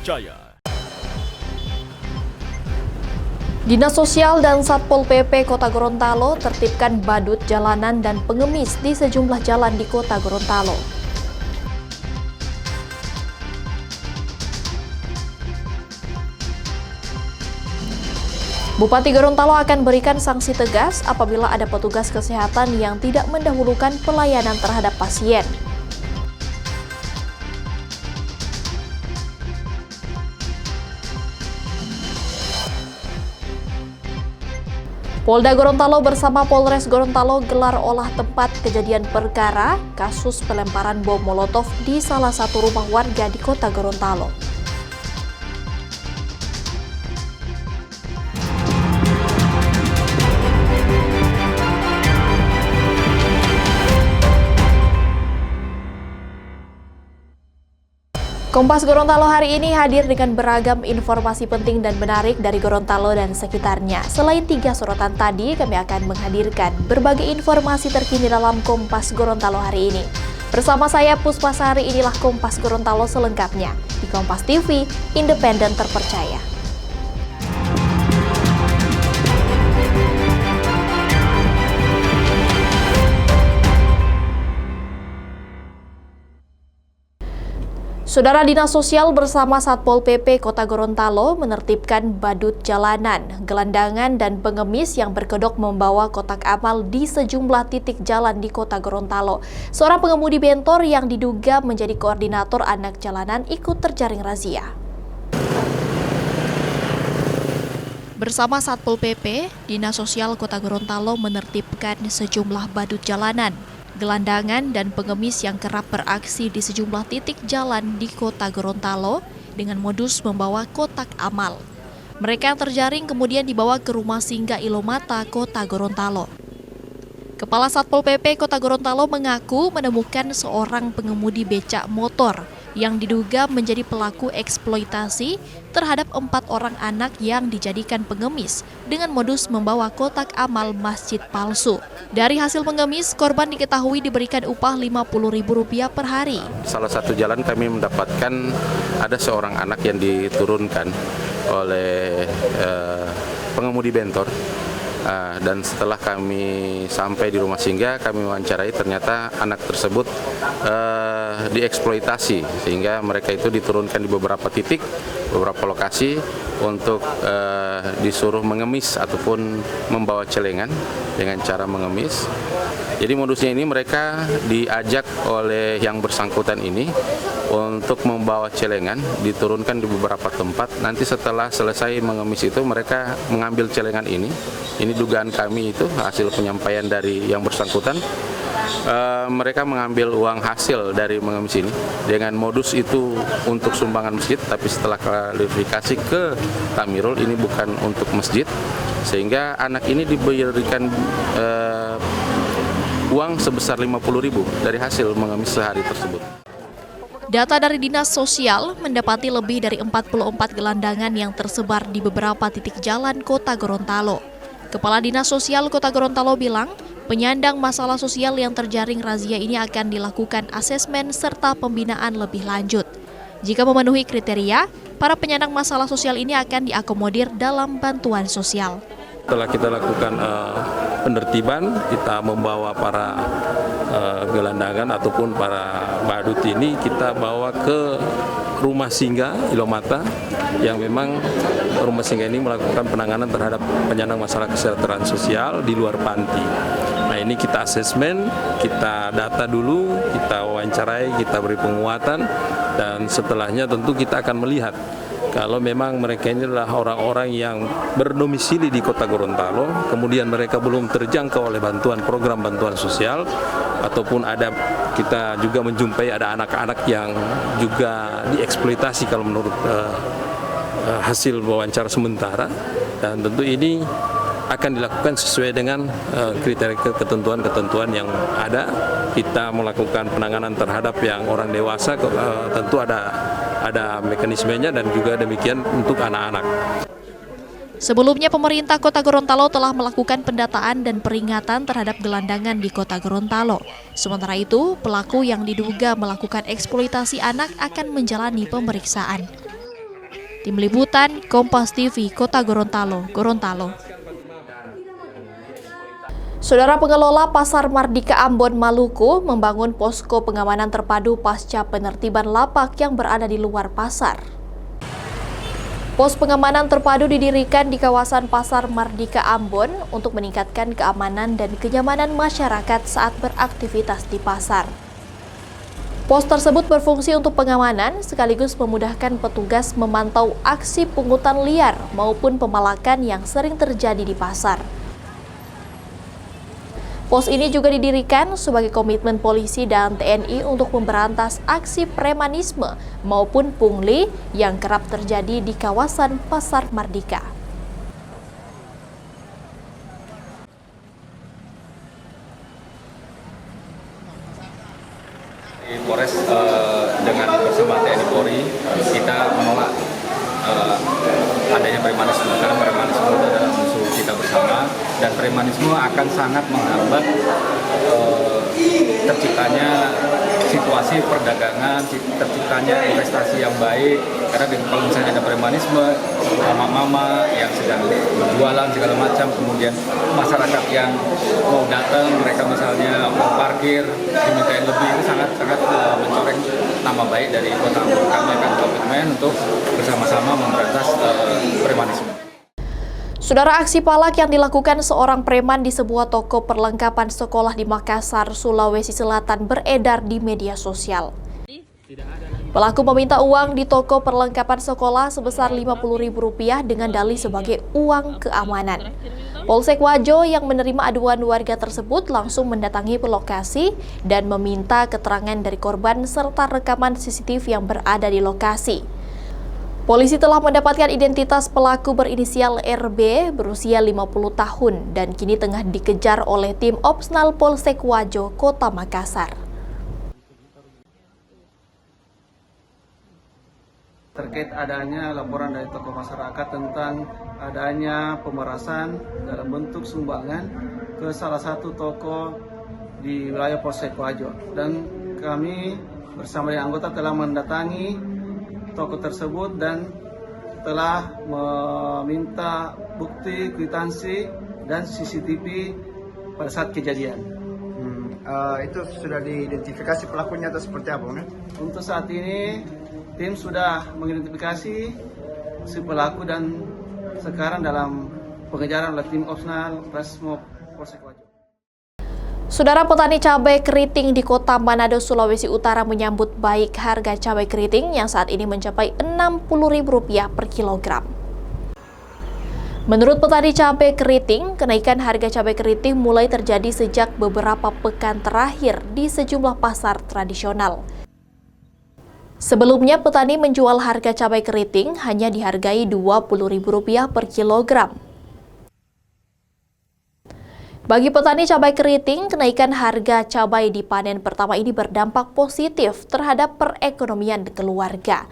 terpercaya. Dinas Sosial dan Satpol PP Kota Gorontalo tertibkan badut jalanan dan pengemis di sejumlah jalan di Kota Gorontalo. Bupati Gorontalo akan berikan sanksi tegas apabila ada petugas kesehatan yang tidak mendahulukan pelayanan terhadap pasien. Polda Gorontalo bersama Polres Gorontalo gelar olah tempat kejadian perkara kasus pelemparan bom Molotov di salah satu rumah warga di Kota Gorontalo. Kompas Gorontalo hari ini hadir dengan beragam informasi penting dan menarik dari Gorontalo dan sekitarnya. Selain 3 sorotan tadi, kami akan menghadirkan berbagai informasi terkini dalam Kompas Gorontalo hari ini. Bersama saya Puspasari, inilah Kompas Gorontalo selengkapnya di Kompas TV, independen terpercaya. Saudara, Dinas Sosial bersama Satpol PP Kota Gorontalo menertibkan badut jalanan, gelandangan, dan pengemis yang berkedok membawa kotak amal di sejumlah titik jalan di Kota Gorontalo. Seorang pengemudi bentor yang diduga menjadi koordinator anak jalanan ikut terjaring razia. Bersama Satpol PP, Dinas Sosial Kota Gorontalo menertibkan sejumlah badut jalanan, gelandangan, dan pengemis yang kerap beraksi di sejumlah titik jalan di Kota Gorontalo dengan modus membawa kotak amal. Mereka yang terjaring kemudian dibawa ke rumah singgah Ilomata, Kota Gorontalo. Kepala Satpol PP Kota Gorontalo mengaku menemukan seorang pengemudi becak motor yang diduga menjadi pelaku eksploitasi terhadap 4 orang anak yang dijadikan pengemis dengan modus membawa kotak amal masjid palsu. Dari hasil pengemis, korban diketahui diberikan upah Rp50.000 per hari. Salah satu jalan kami mendapatkan ada seorang anak yang diturunkan oleh pengemudi bentor. Dan setelah kami sampai di rumah singgah, kami wawancarai, ternyata anak tersebut dieksploitasi sehingga mereka itu diturunkan di beberapa titik, beberapa lokasi untuk disuruh mengemis ataupun membawa celengan dengan cara mengemis. Jadi modusnya ini mereka diajak oleh yang bersangkutan ini untuk membawa celengan, diturunkan di beberapa tempat. Nanti setelah selesai mengemis itu mereka mengambil celengan ini. Ini dugaan kami itu hasil penyampaian dari yang bersangkutan. Mereka mengambil uang hasil dari mengemis ini dengan modus itu untuk sumbangan masjid, tapi setelah klarifikasi ke Tamirul ini bukan untuk masjid, sehingga anak ini diberikan uang sebesar Rp50.000 dari hasil mengemis sehari tersebut. Data dari Dinas Sosial mendapati lebih dari 44 gelandangan yang tersebar di beberapa titik jalan Kota Gorontalo. Kepala Dinas Sosial Kota Gorontalo bilang, penyandang masalah sosial yang terjaring razia ini akan dilakukan asesmen serta pembinaan lebih lanjut. Jika memenuhi kriteria, para penyandang masalah sosial ini akan diakomodir dalam bantuan sosial. Setelah kita lakukan penertiban, kita membawa para gelandangan ataupun para badut ini kita bawa ke rumah singgah Ilomata yang memang rumah singgah ini melakukan penanganan terhadap penyandang masalah kesejahteraan sosial di luar panti. Nah, ini kita asesmen, kita data dulu, kita wawancarai, kita beri penguatan, dan setelahnya tentu kita akan melihat kalau memang mereka ini adalah orang-orang yang berdomisili di Kota Gorontalo, kemudian mereka belum terjangkau oleh program bantuan sosial, ataupun ada kita juga menjumpai ada anak-anak yang juga dieksploitasi kalau menurut hasil wawancara sementara, dan tentu ini akan dilakukan sesuai dengan kriteria ketentuan-ketentuan yang ada. Kita melakukan penanganan terhadap yang orang dewasa, tentu ada mekanismenya, dan juga demikian untuk anak-anak. Sebelumnya, pemerintah Kota Gorontalo telah melakukan pendataan dan peringatan terhadap gelandangan di Kota Gorontalo. Sementara itu, pelaku yang diduga melakukan eksploitasi anak akan menjalani pemeriksaan. Tim Liputan, Kompas TV, Kota Gorontalo, Gorontalo. Saudara pengelola Pasar Mardika Ambon, Maluku membangun posko pengamanan terpadu pasca penertiban lapak yang berada di luar pasar. Pos pengamanan terpadu didirikan di kawasan Pasar Mardika Ambon untuk meningkatkan keamanan dan kenyamanan masyarakat saat beraktivitas di pasar. Pos tersebut berfungsi untuk pengamanan sekaligus memudahkan petugas memantau aksi pungutan liar maupun pemalakan yang sering terjadi di pasar. Pos ini juga didirikan sebagai komitmen polisi dan TNI untuk memberantas aksi premanisme maupun pungli yang kerap terjadi di kawasan Pasar Mardika. Di Polres dengan bersama TNI Polri kita menolak adanya premanisme, karena premanisme itu adalah musuh kita bersama dan premanisme akan sangat menghambat terciptanya situasi perdagangan, terciptanya investasi yang baik. Karena kalau misalnya ada premanisme, mama-mama yang sedang berjualan segala macam, kemudian masyarakat yang mau datang, mereka misalnya mau parkir, dimintain lebih, itu sangat mencoreng nama baik dari Kota Ambon. Kami akan komitmen untuk bersama-sama memberantas premanisme. Saudara, aksi palak yang dilakukan seorang preman di sebuah toko perlengkapan sekolah di Makassar, Sulawesi Selatan beredar di media sosial. Pelaku meminta uang di toko perlengkapan sekolah sebesar Rp50.000 dengan dalih sebagai uang keamanan. Polsek Wajo yang menerima aduan warga tersebut langsung mendatangi lokasi dan meminta keterangan dari korban serta rekaman CCTV yang berada di lokasi. Polisi telah mendapatkan identitas pelaku berinisial RB berusia 50 tahun dan kini tengah dikejar oleh tim Opsnal Polsek Wajo, Kota Makassar. Terkait adanya laporan dari tokoh masyarakat tentang adanya pemerasan dalam bentuk sumbangan ke salah satu toko di wilayah Polsek Wajo, dan kami bersama dengan anggota telah mendatangi toko tersebut dan telah meminta bukti kwitansi dan CCTV pada saat kejadian. Itu sudah diidentifikasi pelakunya atau seperti apa? Untuk saat ini tim sudah mengidentifikasi si pelaku dan sekarang dalam pengejaran oleh tim Opsnal Resmo Polsek Wajo. Saudara, petani cabai keriting di Kota Manado, Sulawesi Utara menyambut baik harga cabai keriting yang saat ini mencapai Rp60.000 per kilogram. Menurut petani cabai keriting, kenaikan harga cabai keriting mulai terjadi sejak beberapa pekan terakhir di sejumlah pasar tradisional. Sebelumnya, petani menjual harga cabai keriting hanya dihargai Rp20.000 per kilogram. Bagi petani cabai keriting, kenaikan harga cabai di panen pertama ini berdampak positif terhadap perekonomian keluarga.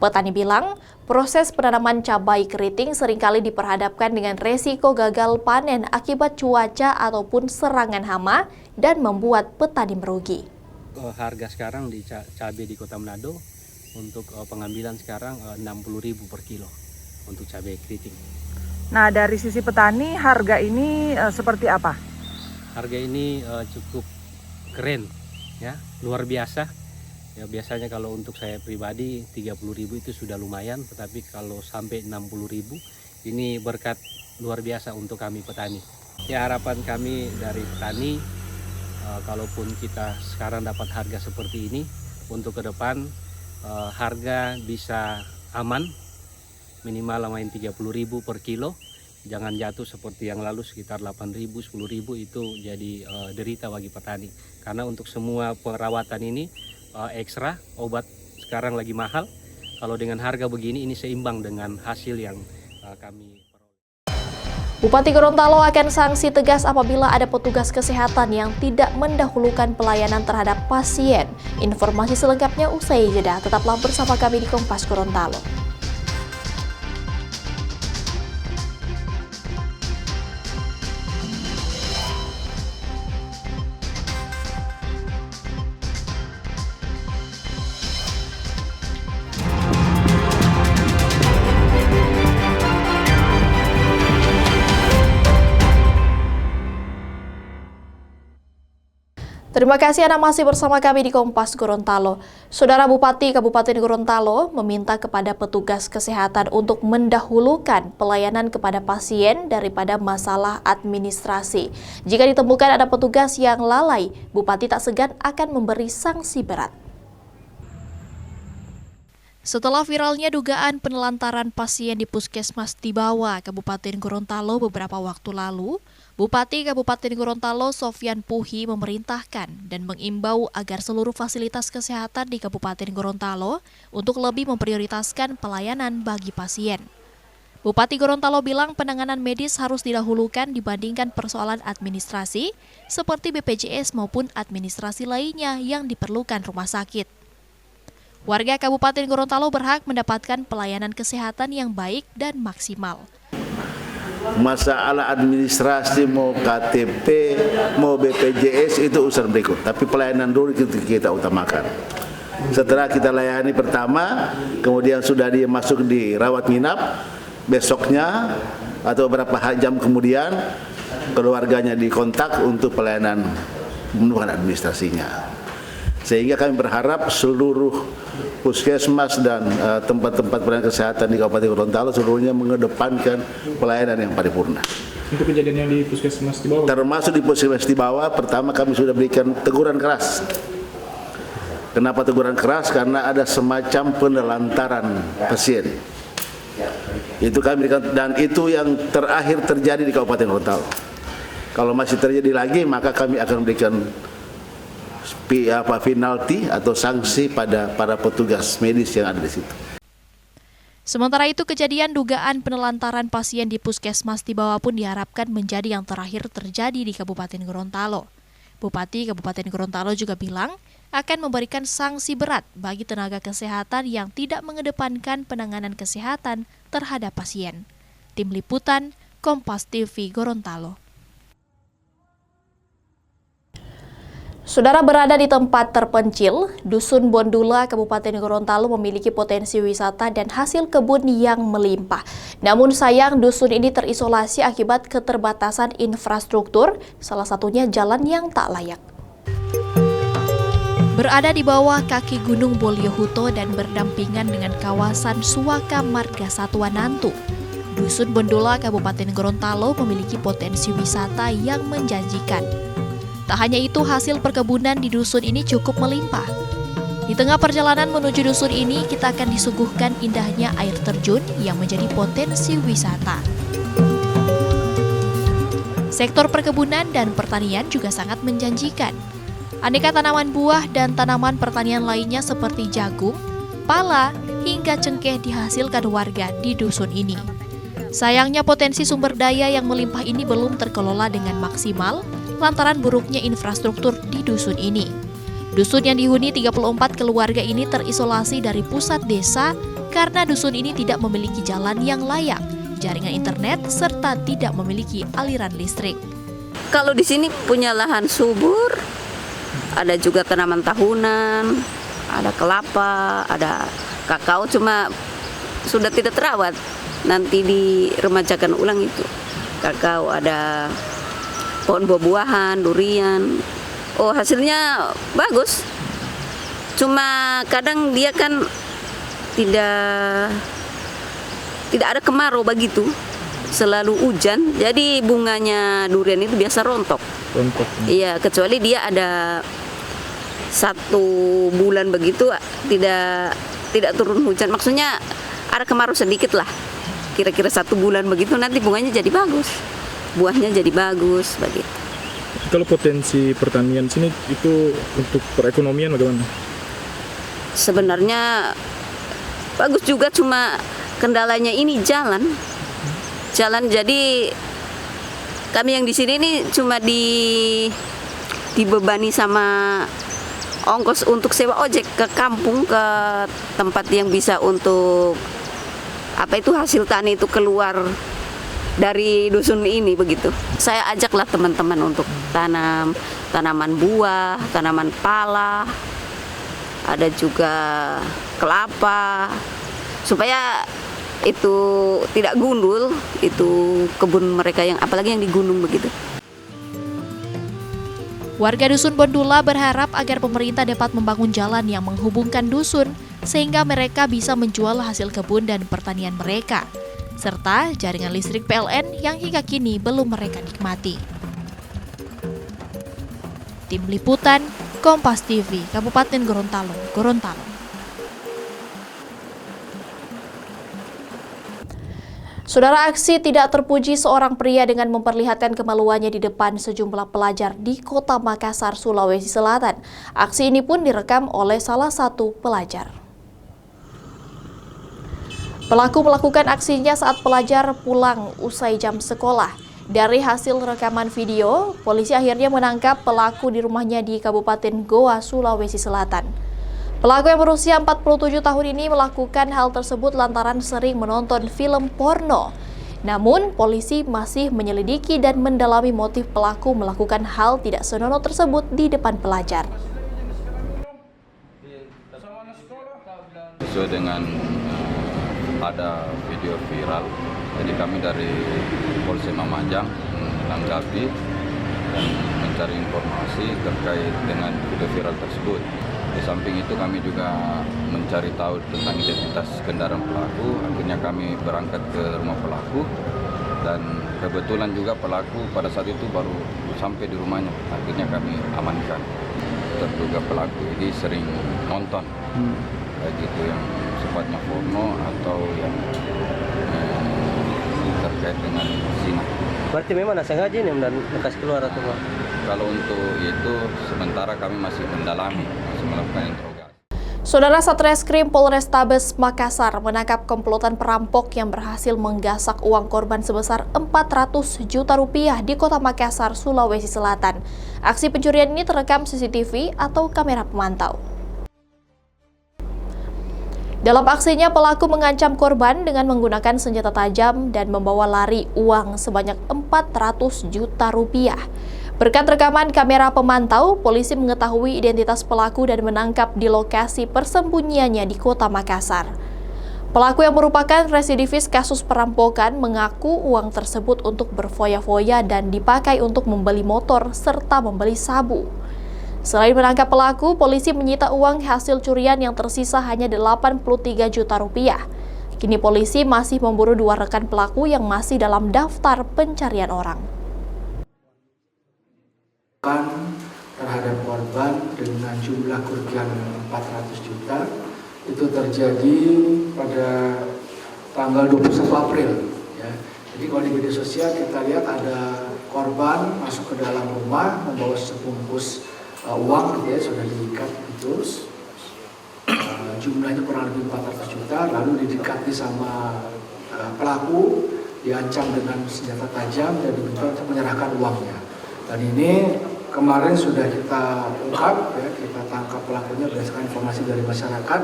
Petani bilang, proses penanaman cabai keriting seringkali diperhadapkan dengan resiko gagal panen akibat cuaca ataupun serangan hama dan membuat petani merugi. Harga sekarang di cabai di Kota Manado untuk pengambilan sekarang Rp60.000 per kilo untuk cabai keriting. Nah, dari sisi petani harga ini seperti apa? Harga ini cukup keren, ya, luar biasa. Ya, biasanya kalau untuk saya pribadi Rp30.000 itu sudah lumayan, tetapi kalau sampai Rp60.000 ini berkat luar biasa untuk kami petani. Ya, harapan kami dari petani, kalaupun kita sekarang dapat harga seperti ini, untuk ke depan harga bisa aman, minimal main Rp30.000 per kilo, jangan jatuh seperti yang lalu sekitar Rp8.000, Rp10.000, itu jadi derita bagi petani. Karena untuk semua perawatan ini ekstra, obat sekarang lagi mahal. Kalau dengan harga begini ini seimbang dengan hasil yang kami peroleh. Bupati Gorontalo akan sanksi tegas apabila ada petugas kesehatan yang tidak mendahulukan pelayanan terhadap pasien. Informasi selengkapnya usai jeda. Tetaplah bersama kami di Kompas Gorontalo. Terima kasih Anda masih bersama kami di Kompas Gorontalo. Saudara Bupati Kabupaten Gorontalo meminta kepada petugas kesehatan untuk mendahulukan pelayanan kepada pasien daripada masalah administrasi. Jika ditemukan ada petugas yang lalai, Bupati tak segan akan memberi sanksi berat. Setelah viralnya dugaan penelantaran pasien di Puskesmas Tibawa, Kabupaten Gorontalo beberapa waktu lalu, Bupati Kabupaten Gorontalo Sofyan Puhi memerintahkan dan mengimbau agar seluruh fasilitas kesehatan di Kabupaten Gorontalo untuk lebih memprioritaskan pelayanan bagi pasien. Bupati Gorontalo bilang penanganan medis harus didahulukan dibandingkan persoalan administrasi seperti BPJS maupun administrasi lainnya yang diperlukan rumah sakit. Warga Kabupaten Gorontalo berhak mendapatkan pelayanan kesehatan yang baik dan maksimal. Masalah administrasi mau KTP, mau BPJS itu urusan berikut. Tapi pelayanan dulu kita utamakan. Setelah kita layani pertama, kemudian sudah dia masuk di rawat nginap, besoknya atau beberapa jam kemudian keluarganya dikontak untuk pelayanan pemenuhan administrasinya. Sehingga kami berharap seluruh puskesmas dan tempat-tempat pelayanan kesehatan di Kabupaten Gorontalo seluruhnya mengedepankan pelayanan yang paripurna. Untuk kejadian yang di Puskesmas Tibawa? Termasuk di Puskesmas Tibawa, pertama kami sudah berikan teguran keras. Kenapa teguran keras? Karena ada semacam penelantaran pasien. Itu kami berikan, dan itu yang terakhir terjadi di Kabupaten Gorontalo. Kalau masih terjadi lagi, maka kami akan berikan penalti atau sanksi pada para petugas medis yang ada di situ. Sementara itu, kejadian dugaan penelantaran pasien di Puskesmas Tibawa pun diharapkan menjadi yang terakhir terjadi di Kabupaten Gorontalo. Bupati Kabupaten Gorontalo juga bilang akan memberikan sanksi berat bagi tenaga kesehatan yang tidak mengedepankan penanganan kesehatan terhadap pasien. Tim Liputan, Kompas TV Gorontalo. Saudara, berada di tempat terpencil, Dusun Bondula, Kabupaten Gorontalo memiliki potensi wisata dan hasil kebun yang melimpah. Namun sayang, dusun ini terisolasi akibat keterbatasan infrastruktur, salah satunya jalan yang tak layak. Berada di bawah kaki Gunung Bolyohuto dan berdampingan dengan kawasan Suaka Marga Satwa Nantu, Dusun Bondula, Kabupaten Gorontalo memiliki potensi wisata yang menjanjikan. Tak hanya itu, hasil perkebunan di dusun ini cukup melimpah. Di tengah perjalanan menuju dusun ini, kita akan disuguhkan indahnya air terjun yang menjadi potensi wisata. Sektor perkebunan dan pertanian juga sangat menjanjikan. Aneka tanaman buah dan tanaman pertanian lainnya seperti jagung, pala, hingga cengkeh dihasilkan warga di dusun ini. Sayangnya potensi sumber daya yang melimpah ini belum terkelola dengan maksimal, lantaran buruknya infrastruktur di dusun ini. Dusun yang dihuni 34 keluarga ini terisolasi dari pusat desa karena dusun ini tidak memiliki jalan yang layak, jaringan internet, serta tidak memiliki aliran listrik. Kalau di sini punya lahan subur, ada juga tanaman tahunan, ada kelapa, ada kakao, cuma sudah tidak terawat. Nanti diremajakan ulang itu. Kakao, ada pohon buah-buahan, durian. Oh, hasilnya bagus. Cuma kadang dia kan tidak ada kemarau begitu. Selalu hujan, jadi bunganya durian itu biasa rontok. Iya, kecuali dia ada 1 bulan begitu tidak turun hujan. Maksudnya ada kemarau sedikit lah. Kira-kira 1 bulan begitu nanti bunganya jadi bagus. Buahnya jadi bagus begitu. Kalau potensi pertanian sini itu untuk perekonomian bagaimana? Sebenarnya bagus juga, cuma kendalanya ini jalan. Jadi kami yang di sini ini cuma dibebani sama ongkos untuk sewa ojek ke kampung, ke tempat yang bisa untuk hasil tani itu keluar dari dusun ini begitu. Saya ajaklah teman-teman untuk tanam tanaman buah, tanaman pala, ada juga kelapa, supaya itu tidak gundul, itu kebun mereka yang apalagi yang di gunung begitu. Warga Dusun Bondula berharap agar pemerintah dapat membangun jalan yang menghubungkan dusun sehingga mereka bisa menjual hasil kebun dan pertanian mereka, serta jaringan listrik PLN yang hingga kini belum mereka nikmati. Tim Liputan, Kompas TV, Kabupaten Gorontalo, Gorontalo. Saudara, aksi tidak terpuji seorang pria dengan memperlihatkan kemaluannya di depan sejumlah pelajar di Kota Makassar, Sulawesi Selatan. Aksi ini pun direkam oleh salah satu pelajar. Pelaku melakukan aksinya saat pelajar pulang usai jam sekolah. Dari hasil rekaman video, polisi akhirnya menangkap pelaku di rumahnya di Kabupaten Goa, Sulawesi Selatan. Pelaku yang berusia 47 tahun ini melakukan hal tersebut lantaran sering menonton film porno. Namun, polisi masih menyelidiki dan mendalami motif pelaku melakukan hal tidak senonoh tersebut di depan pelajar. Sesuai dengan ada video viral, jadi kami dari Polsek Mamajang menanggapi dan mencari informasi terkait dengan video viral tersebut. Di samping itu kami juga mencari tahu tentang identitas kendaraan pelaku. Akhirnya kami berangkat ke rumah pelaku dan kebetulan juga pelaku pada saat itu baru sampai di rumahnya. Akhirnya kami amankan. Terduga pelaku ini sering nonton, baik itu yang sifatnya porno atau yang terkait dengan zina. Berarti memang sengaja nih dan lekas keluar atau apa? Kalau untuk itu sementara kami masih mendalami, masih melakukan interogasi. Saudara, Satreskrim Polrestabes Makassar menangkap komplotan perampok yang berhasil menggasak uang korban sebesar 400 juta rupiah di Kota Makassar, Sulawesi Selatan. Aksi pencurian ini terekam CCTV atau kamera pemantau. Dalam aksinya, pelaku mengancam korban dengan menggunakan senjata tajam dan membawa lari uang sebanyak 400 juta rupiah. Berkat rekaman kamera pemantau, polisi mengetahui identitas pelaku dan menangkap di lokasi persembunyiannya di Kota Makassar. Pelaku yang merupakan residivis kasus perampokan mengaku uang tersebut untuk berfoya-foya dan dipakai untuk membeli motor serta membeli sabu. Selain menangkap pelaku, polisi menyita uang hasil curian yang tersisa hanya 83 juta rupiah. Kini polisi masih memburu 2 rekan pelaku yang masih dalam daftar pencarian orang. Terhadap korban dengan jumlah kerugian 400 juta itu terjadi pada tanggal 21 April ya. Jadi kalau di media sosial kita lihat ada korban masuk ke dalam rumah membawa sebungkus uang gitu ya, sudah diikat gitu. Jumlahnya kurang lebih 400 juta, lalu didekati sama pelaku, diancam dengan senjata tajam dan diminta untuk menyerahkan uangnya. Dan ini kemarin sudah kita ungkap, ya, kita tangkap pelakunya berdasarkan informasi dari masyarakat,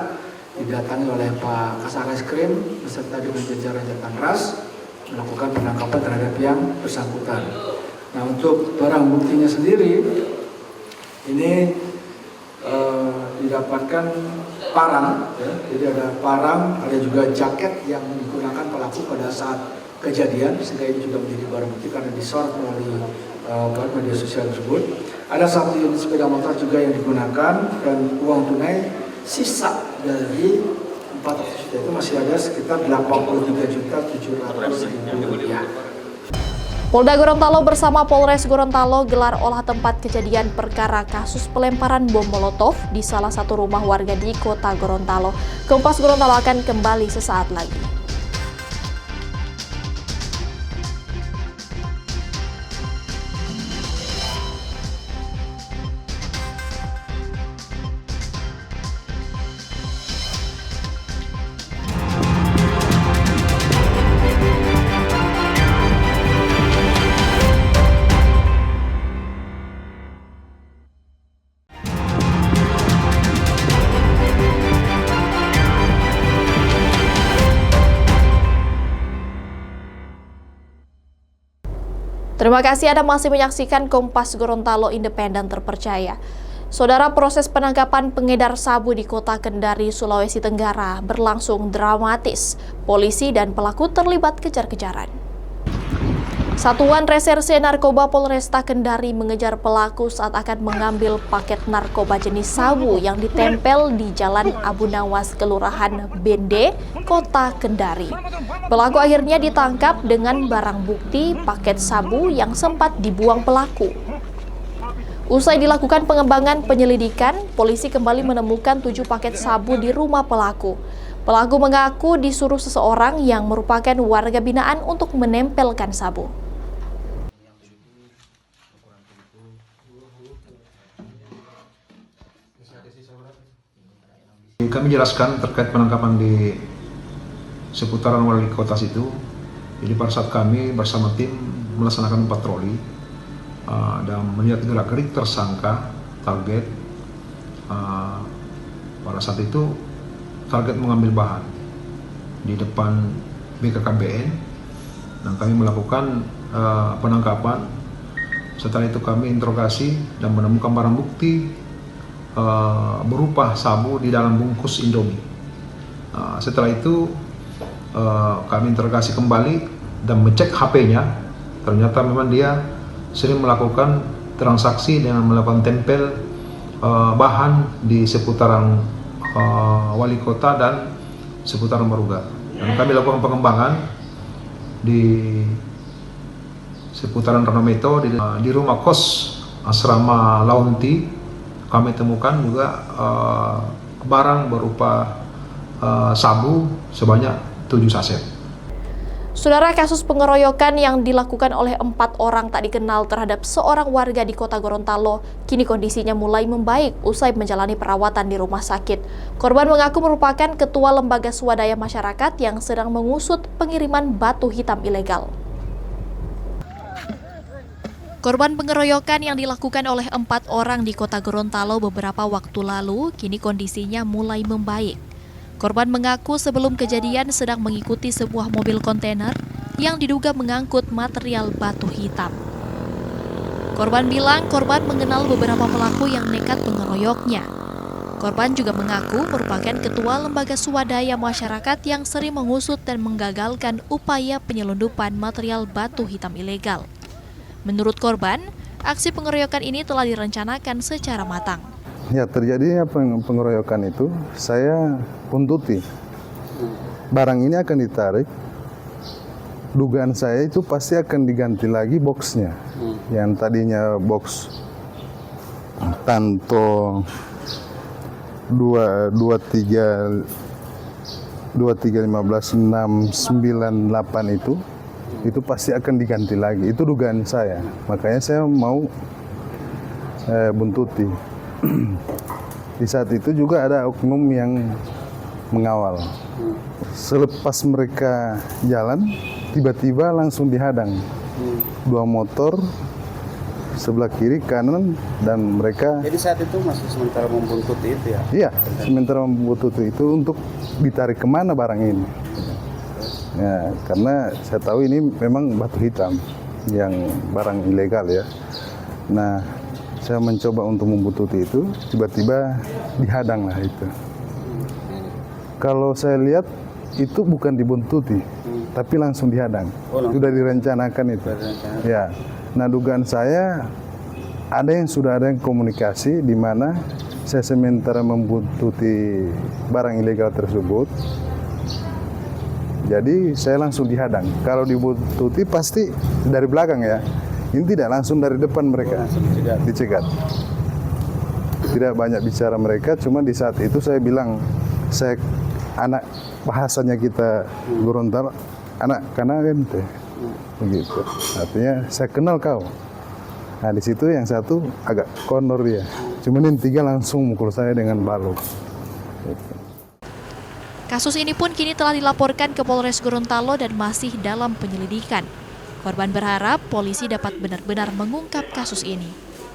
didatangi oleh Pak Kasareskrim beserta dengan jajaran Jatanras melakukan penangkapan terhadap yang bersangkutan. Nah, untuk barang buktinya sendiri, ini didapatkan parang, ya, jadi ada parang, ada juga jaket yang digunakan pelaku pada saat kejadian, sehingga ini juga menjadi barang bukti karena disorot melalui media sosial tersebut. Ada 1 unit sepeda motor juga yang digunakan dan uang tunai sisa dari 400 juta itu masih ada sekitar 83.700.000 rupiah. Polda Gorontalo bersama Polres Gorontalo gelar olah tempat kejadian perkara kasus pelemparan bom molotov di salah satu rumah warga di Kota Gorontalo. Kompas Gorontalo akan kembali sesaat lagi. Terima kasih Anda masih menyaksikan Kompas Gorontalo Independen Terpercaya. Saudara, proses penangkapan pengedar sabu di Kota Kendari, Sulawesi Tenggara berlangsung dramatis. Polisi dan pelaku terlibat kejar-kejaran. Satuan Reserse Narkoba Polresta Kendari mengejar pelaku saat akan mengambil paket narkoba jenis sabu yang ditempel di Jalan Abu Nawas, Kelurahan Bende, Kota Kendari. Pelaku akhirnya ditangkap dengan barang bukti paket sabu yang sempat dibuang pelaku. Usai dilakukan pengembangan penyelidikan, polisi kembali menemukan 7 paket sabu di rumah pelaku. Pelaku mengaku disuruh seseorang yang merupakan warga binaan untuk menempelkan sabu. Kami jelaskan terkait penangkapan di seputaran wali kota situ. Jadi pada saat kami bersama tim melaksanakan patroli dan melihat gerak-gerik tersangka target, pada saat itu target mengambil bahan di depan BKKBN dan kami melakukan penangkapan. Setelah itu kami interogasi dan menemukan barang bukti berupa sabu di dalam bungkus Indomie. Setelah itu kami interogasi kembali dan mengecek HP-nya. Ternyata memang dia sering melakukan transaksi dengan melakukan tempel bahan di seputaran wali kota dan seputaran Maruga. Dan kami lakukan pengembangan di seputaran Ranometo di rumah kos asrama Launti. Kami temukan juga barang berupa sabu sebanyak 7 saset. Saudara, kasus pengeroyokan yang dilakukan oleh 4 orang tak dikenal terhadap seorang warga di Kota Gorontalo, kini kondisinya mulai membaik usai menjalani perawatan di rumah sakit. Korban mengaku merupakan ketua lembaga swadaya masyarakat yang sedang mengusut pengiriman batu hitam ilegal. Korban pengeroyokan yang dilakukan oleh 4 orang di Kota Gorontalo beberapa waktu lalu, kini kondisinya mulai membaik. Korban mengaku sebelum kejadian sedang mengikuti sebuah mobil kontainer yang diduga mengangkut material batu hitam. Korban bilang korban mengenal beberapa pelaku yang nekat mengeroyoknya. Korban juga mengaku merupakan ketua lembaga swadaya masyarakat yang sering mengusut dan menggagalkan upaya penyelundupan material batu hitam ilegal. Menurut korban, aksi pengeroyokan ini telah direncanakan secara matang. Ya, terjadinya pengeroyokan itu saya buntuti. Barang ini akan ditarik. Dugaan saya itu pasti akan diganti lagi boxnya. Yang tadinya box Tanto 23156998 itu pasti akan diganti lagi. Itu dugaan saya. Makanya saya mau buntuti. Di saat itu juga ada oknum yang mengawal. Selepas mereka jalan, tiba-tiba langsung dihadang. 2 motor, sebelah kiri, kanan, dan mereka... Jadi saat itu masih sementara membuntuti itu ya? Iya, sementara membuntuti itu untuk ditarik kemana barang ini. Ya, karena saya tahu ini memang batu hitam yang barang ilegal ya. Nah, saya mencoba untuk membuntuti itu, tiba-tiba dihadang lah itu. Kalau saya lihat itu bukan dibuntuti, tapi langsung dihadang. Sudah direncanakan itu. Ya. Nah, dugaan saya sudah ada yang komunikasi di mana saya sementara membuntuti barang ilegal tersebut. Jadi saya langsung dihadang. Kalau dibuntuti pasti dari belakang ya. Ini tidak langsung dari depan mereka. Dicegat. Tidak banyak bicara mereka, cuma di saat itu saya bilang, anak bahasanya kita Gorontalo, anak kanan teh. Begitu. Artinya saya kenal kau. Nah, di situ yang satu agak kondor dia. Cuma yang 3 langsung mukul saya dengan balok. Gitu. Kasus ini pun kini telah dilaporkan ke Polres Gorontalo dan masih dalam penyelidikan. Korban berharap polisi dapat benar-benar mengungkap kasus ini.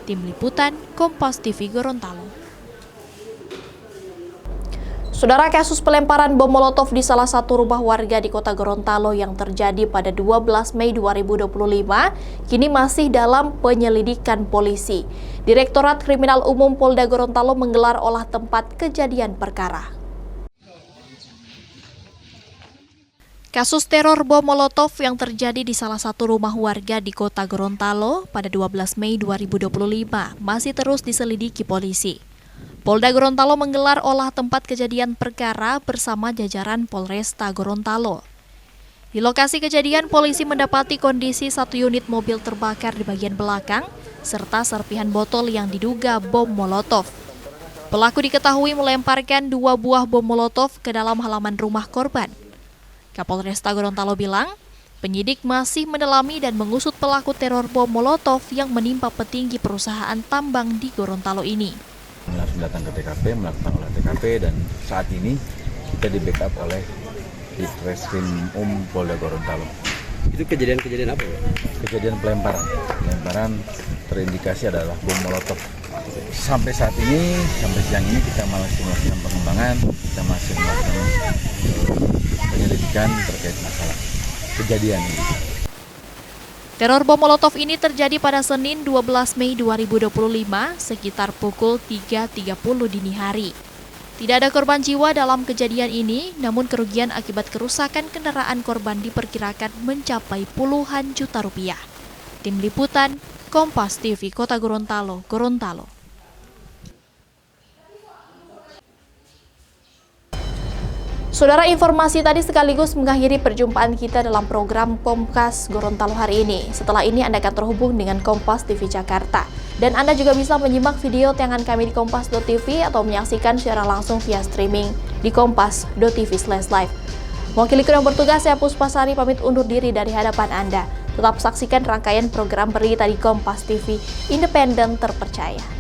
Tim Liputan, Kompas TV Gorontalo. Saudara, kasus pelemparan bom molotov di salah satu rumah warga di Kota Gorontalo yang terjadi pada 12 Mei 2025 kini masih dalam penyelidikan polisi. Direktorat Kriminal Umum Polda Gorontalo menggelar olah tempat kejadian perkara. Kasus teror bom Molotov yang terjadi di salah satu rumah warga di Kota Gorontalo pada 12 Mei 2025 masih terus diselidiki polisi. Polda Gorontalo menggelar olah tempat kejadian perkara bersama jajaran Polresta Gorontalo. Di lokasi kejadian, polisi mendapati kondisi satu unit mobil terbakar di bagian belakang, serta serpihan botol yang diduga bom Molotov. Pelaku diketahui melemparkan 2 buah bom Molotov ke dalam halaman rumah korban. Kapolresta Gorontalo bilang, penyidik masih mendalami dan mengusut pelaku teror bom Molotov yang menimpa petinggi perusahaan tambang di Gorontalo ini. Langsung datang ke TKP, melakukan olah TKP, dan saat ini kita di backup oleh Ditreskrim Polda Gorontalo. Itu kejadian-kejadian apa? Kejadian pelemparan. Pelemparan terindikasi adalah bom Molotov. Sampai saat ini, sampai siang ini kita masih melakukan pengembangan, kita masih melakukan penyelidikan terkait masalah kejadian ini. Teror bom Molotov ini terjadi pada Senin 12 Mei 2025 sekitar pukul 3.30 dini hari. Tidak ada korban jiwa dalam kejadian ini, namun kerugian akibat kerusakan kendaraan korban diperkirakan mencapai puluhan juta rupiah. Tim Liputan, Kompas TV, Kota Gorontalo, Gorontalo. Saudara, informasi tadi sekaligus mengakhiri perjumpaan kita dalam program Kompas Gorontalo hari ini. Setelah ini Anda akan terhubung dengan Kompas TV Jakarta. Dan Anda juga bisa menyimak video tayangan kami di kompas.tv atau menyaksikan secara langsung via streaming di kompas.tv/live. Mewakili kru yang bertugas, saya Puspasari pamit undur diri dari hadapan Anda. Tetap saksikan rangkaian program berita di Kompas TV, independen terpercaya.